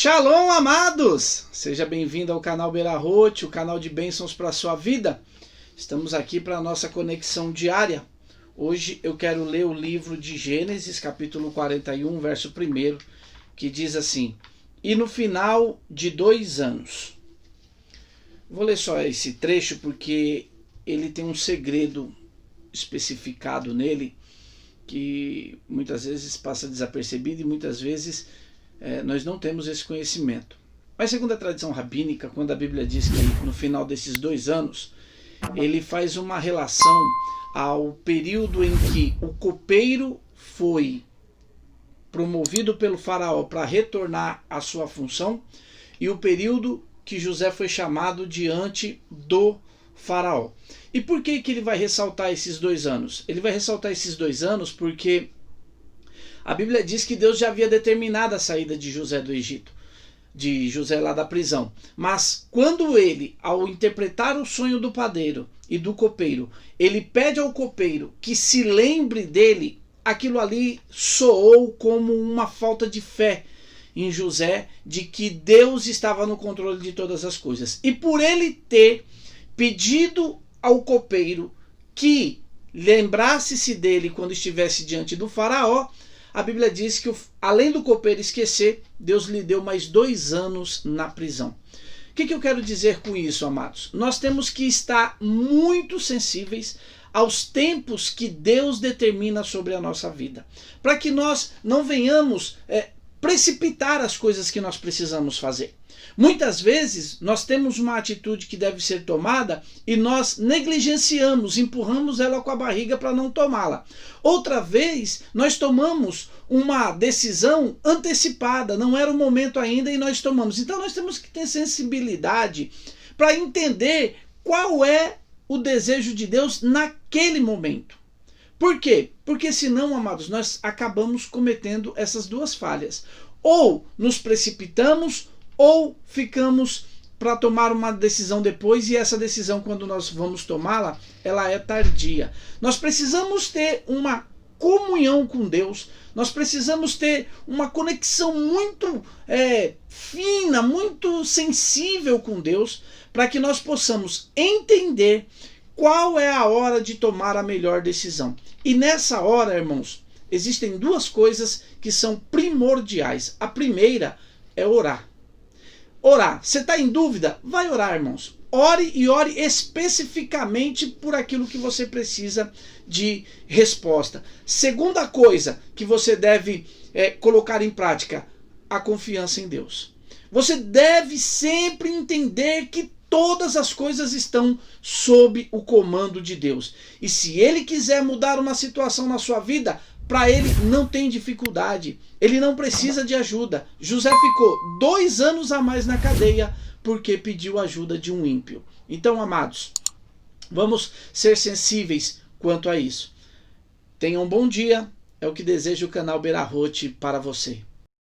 Shalom, amados! Seja bem-vindo ao canal Berahote, o canal de bênçãos para a sua vida. Estamos aqui para a nossa conexão diária. Hoje eu quero ler o livro de Gênesis, capítulo 41, verso 1, que diz assim: E no final de 2 anos. Vou ler só esse trecho porque ele tem um segredo especificado nele, que muitas vezes passa desapercebido e muitas vezes nós não temos esse conhecimento. Mas segundo a tradição rabínica, quando a Bíblia diz que no final desses 2 anos, ele faz uma relação ao período em que o copeiro foi promovido pelo faraó para retornar à sua função e o período que José foi chamado diante do faraó. E por que ele vai ressaltar esses 2 anos? Ele vai ressaltar esses 2 anos porque a Bíblia diz que Deus já havia determinado a saída de José do Egito, de José lá da prisão. Mas quando ele, ao interpretar o sonho do padeiro e do copeiro, ele pede ao copeiro que se lembre dele, aquilo ali soou como uma falta de fé em José, de que Deus estava no controle de todas as coisas. E por ele ter pedido ao copeiro que lembrasse-se dele quando estivesse diante do faraó, a Bíblia diz que, além do copeiro esquecer, Deus lhe deu mais 2 anos na prisão. O que eu quero dizer com isso, amados? Nós temos que estar muito sensíveis aos tempos que Deus determina sobre a nossa vida, para que nós não venhamos precipitar as coisas que nós precisamos fazer. Muitas vezes nós temos uma atitude que deve ser tomada e nós negligenciamos, empurramos ela com a barriga para não tomá-la. Outra vez nós tomamos uma decisão antecipada, não era o momento ainda e nós tomamos. Então nós temos que ter sensibilidade para entender qual é o desejo de Deus naquele momento. Por quê? Porque senão, amados, nós acabamos cometendo essas 2 falhas. Ou nos precipitamos ou ficamos para tomar uma decisão depois, e essa decisão, quando nós vamos tomá-la, ela é tardia. Nós precisamos ter uma comunhão com Deus, nós precisamos ter uma conexão muito fina, muito sensível com Deus, para que nós possamos entender qual é a hora de tomar a melhor decisão. E nessa hora, irmãos, existem 2 coisas que são primordiais. A primeira é orar. Orar. Você está em dúvida? Vai orar, irmãos. Ore e ore especificamente por aquilo que você precisa de resposta. Segunda coisa que você deve colocar em prática, a confiança em Deus. Você deve sempre entender que todas as coisas estão sob o comando de Deus. E se Ele quiser mudar uma situação na sua vida, para ele não tem dificuldade, ele não precisa de ajuda. José ficou 2 anos a mais na cadeia porque pediu ajuda de um ímpio. Então, amados, vamos ser sensíveis quanto a isso. Tenham um bom dia, é o que deseja o canal Berahote para você.